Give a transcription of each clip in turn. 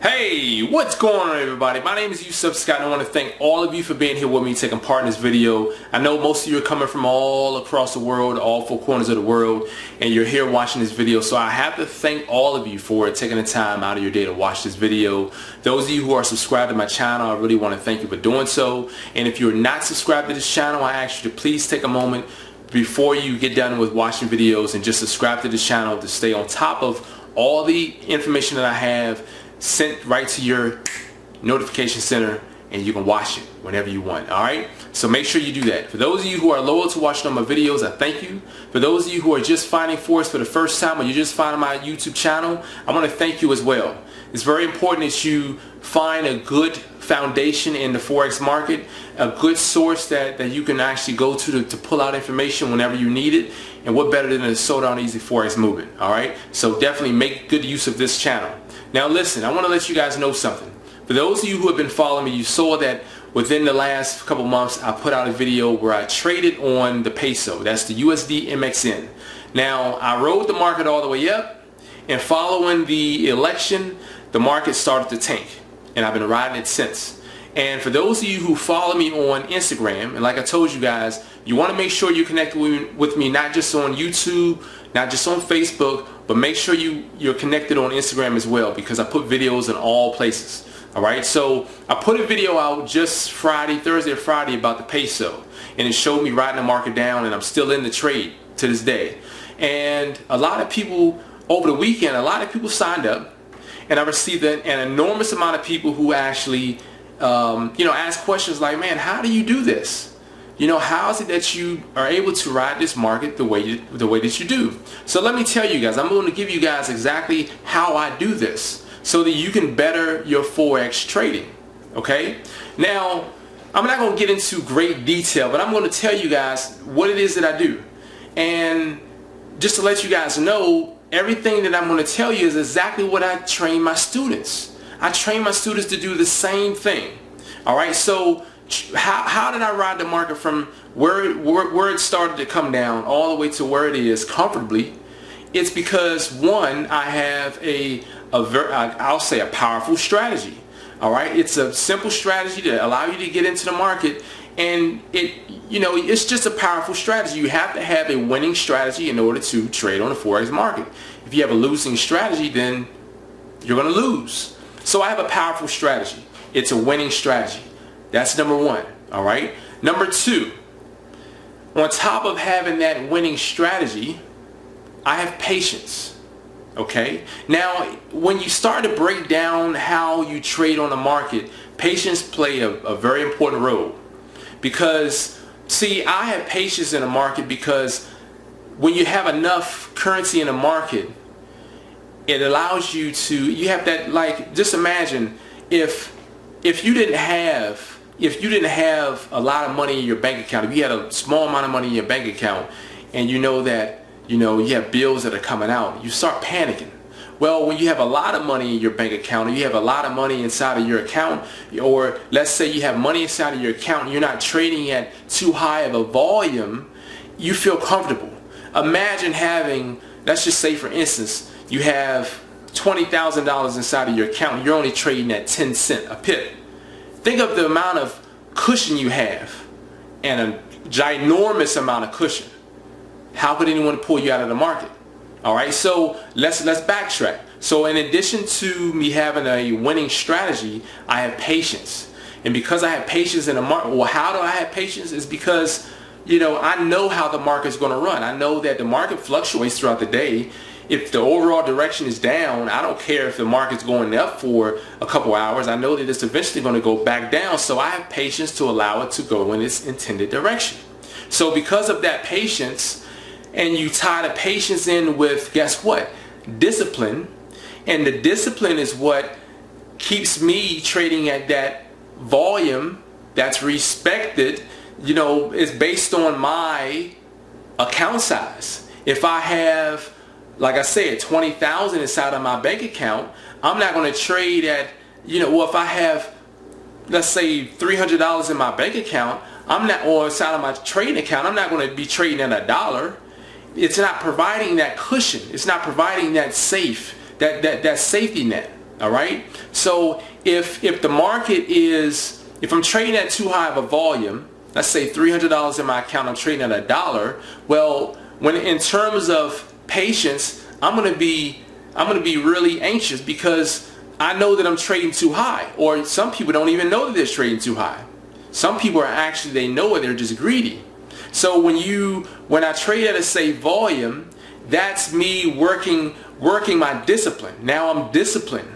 Hey, what's going on, everybody? My name is Yusef Scott, and I want to thank all of you for being here with me, taking part in this video. I know most of you are coming from all across the world, all four corners of the world, and you're here watching this video, so I have to thank all of you for taking the time out of your day to watch this video. Those of you who are subscribed to my channel, I really want to thank you for doing so. And if you're not subscribed to this channel, I ask you to please take a moment before you get done with watching videos and just subscribe to this channel to stay on top of all the information that I have sent right to your notification center, and you can watch it whenever you want. Alright, so make sure you do that. For those of you who are loyal to watching all my videos, I thank you. For those of you who are just finding Forex for the first time, or you're just finding my YouTube channel, I want to thank you as well. It's very important that you find a good foundation in the Forex market, a good source that you can actually go to pull out information whenever you need it. And what better than the So Darn Easy Forex movement? Alright, so definitely make good use of this channel. Now listen, I want to let you guys know something. For those of you who have been following me, you saw that within the last couple months I put out a video where I traded on the peso. That's the USD MXN. Now I rode the market all the way up, and following the election the market started to tank, and I've been riding it since. And for those of you who follow me on Instagram, and like I told you guys, you want to make sure you're connected with me, not just on YouTube, not just on Facebook, but make sure you're connected on Instagram as well, because I put videos in all places. Alright, so I put a video out just Thursday or Friday about the peso, and it showed me riding the market down, and I'm still in the trade to this day. And a lot of people over the weekend, a lot of people signed up, and I received an enormous amount of people who actually ask questions like, man, how do you do this? How is it that you are able to ride this market the way that you do? So let me tell you guys, I'm going to give you guys exactly how I do this so that you can better your Forex trading. Okay? Now, I'm not going to get into great detail, but I'm going to tell you guys what it is that I do. And just to let you guys know, everything that I'm going to tell you is exactly what I train my students. I train my students to do the same thing. Alright, so how did I ride the market from where it started to come down all the way to where it is comfortably? It's because, one, I have I'll say a powerful strategy. Alright, it's a simple strategy to allow you to get into the market, and it's just a powerful strategy. You have to have a winning strategy in order to trade on the Forex market. If you have a losing strategy, then you're going to lose. So I have a powerful strategy. It's a winning strategy. That's number one. Alright. Number two, on top of having that winning strategy, I have patience. Okay. Now, when you start to break down how you trade on the market, patience play a very important role. Because, see, I have patience in the market because when you have enough currency in the market, it allows you to, you have that, like, just imagine if you didn't have a lot of money in your bank account, if you had a small amount of money in your bank account, and you know that you have bills that are coming out, you start panicking. Well, when you have a lot of money in your bank account, or you have a lot of money inside of your account, or let's say you have money inside of your account and you're not trading at too high of a volume, you feel comfortable. Imagine having, let's just say for instance, you have $20,000 inside of your account, you're only trading at 10 cents a pip. Think of the amount of cushion you have, and a ginormous amount of cushion. How could anyone pull you out of the market? Alright, so let's backtrack. So in addition to me having a winning strategy, I have patience. And because I have patience in the market, well, how do I have patience? It's because, I know how the market's going to run. I know that the market fluctuates throughout the day. If the overall direction is down, I don't care if the market's going up for a couple hours. I know that it's eventually going to go back down, so I have patience to allow it to go in its intended direction. So because of that patience, and you tie the patience in with, guess what? Discipline. And the discipline is what keeps me trading at that volume that's respected. It's based on my account size. If I have, like I said, 20,000 inside of my bank account, I'm not going to trade at, if I have, let's say, $300 in my bank account, or inside of my trading account, I'm not going to be trading at $1. It's not providing that cushion. It's not providing that that safety net. All right. So if the market is, if I'm trading at too high of a volume, let's say $300 in my account, I'm trading at $1. Well, when in terms of patience, I'm gonna be really anxious because I know that I'm trading too high. Or some people don't even know that they're trading too high. Some people are actually, they know it, they're just greedy. So when I trade at a safe volume, that's me working my discipline. Now I'm disciplined.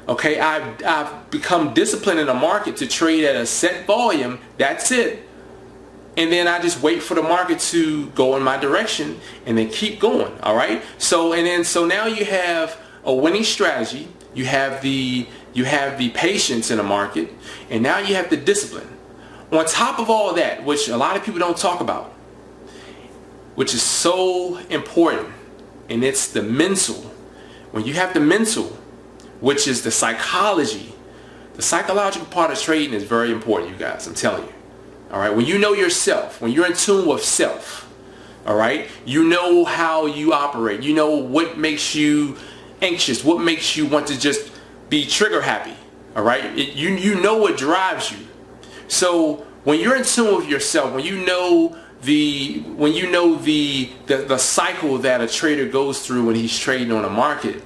Okay, I've become disciplined in the market to trade at a set volume. That's it. And then I just wait for the market to go in my direction and then keep going. All right. So now you have a winning strategy. You have the patience in the market, and now you have the discipline. On top of all that, which a lot of people don't talk about, which is so important, and it's the mental. When you have the mental, which is the psychology, the psychological part of trading is very important, you guys. I'm telling you. All right. When you know yourself, when you're in tune with self, all right, you know how you operate. You know what makes you anxious, what makes you want to just be trigger happy. All right. You know what drives you. So when you're in tune with yourself, when you know the cycle that a trader goes through when he's trading on a market,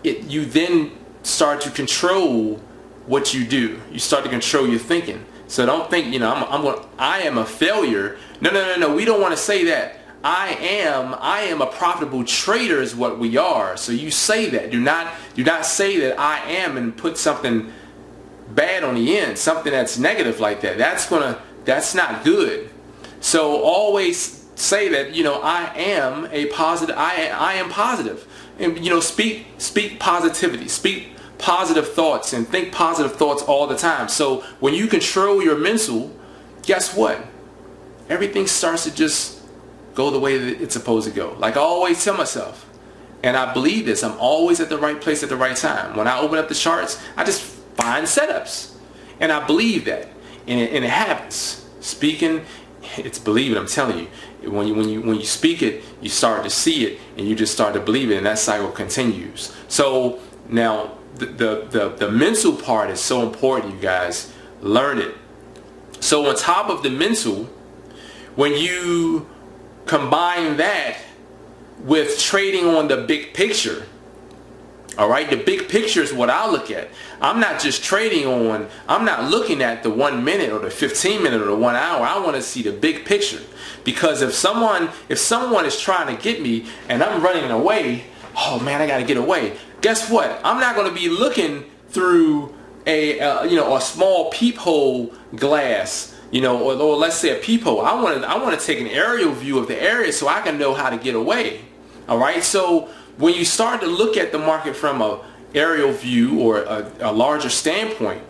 you then start to control what you do. You start to control your thinking. So don't think, I am a failure. No. We don't want to say that. I am a profitable trader is what we are. So you say that. Do not say that I am and put something bad on the end, something that's negative like that. That's not good. So always say that, I am a positive. I am positive. And speak positivity. Speak positive thoughts and think positive thoughts all the time. So when you control your mental, guess what? Everything starts to just go the way that it's supposed to go. Like I always tell myself, and I believe this, I'm always at the right place at the right time. When I open up the charts, I just find setups. And I believe that. And it happens. Speaking, it's believe it, I'm telling you. When you speak it, you start to see it, and you just start to believe it, and that cycle continues. So now the mental part is so important, you guys. Learn it. So on top of the mental, when you combine that with trading on the big picture, all right, the big picture is what I look at. I'm not just trading on, I'm not looking at the 1 minute or the 15 minute or the 1 hour. I want to see the big picture. Because if someone is trying to get me and I'm running away, oh man, I got to get away. Guess what? I'm not going to be looking through a small peephole glass, or let's say a peephole. I want to take an aerial view of the area so I can know how to get away. All right. So when you start to look at the market from a aerial view or a larger standpoint,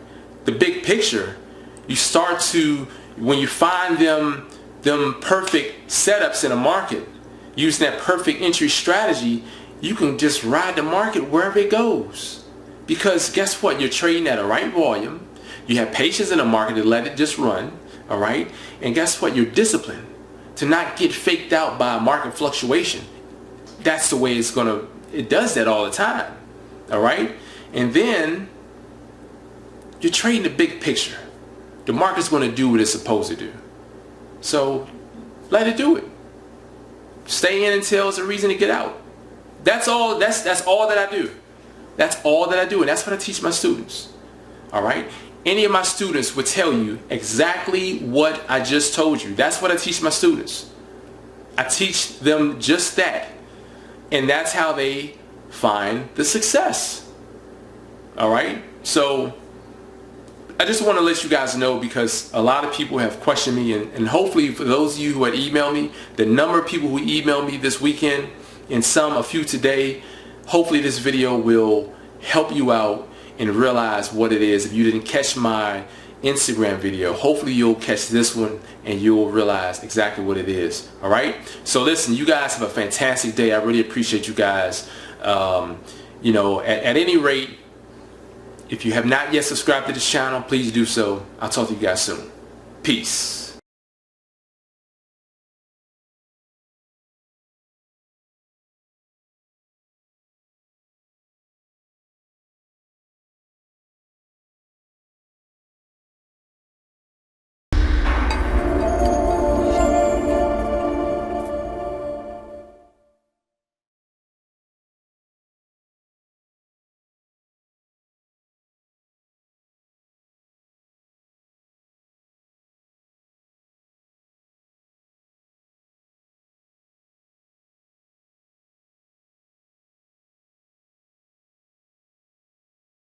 the big picture, you start to, when you find them perfect setups in a market, using that perfect entry strategy, you can just ride the market wherever it goes. Because guess what? You're trading at a right volume. You have patience in the market to let it just run. All right. And guess what? You're disciplined to not get faked out by a market fluctuation. That's the way it does that all the time. All right. And then you're trading the big picture. The market's going to do what it's supposed to do. So let it do it. Stay in until it's a reason to get out. That's all. That's all that I do. That's all that I do, and that's what I teach my students. All right. Any of my students would tell you exactly what I just told you. That's what I teach my students. I teach them just that, and that's how they find the success. All right. So I just want to let you guys know, because a lot of people have questioned me, and hopefully for those of you who had emailed me, the number of people who emailed me this weekend, and a few today, hopefully this video will help you out and realize what it is. If you didn't catch my Instagram video, hopefully you'll catch this one and you'll realize exactly what it is. All right. So listen, you guys have a fantastic day. I really appreciate you guys. At any rate, if you have not yet subscribed to this channel, please do so. I'll talk to you guys soon. Peace.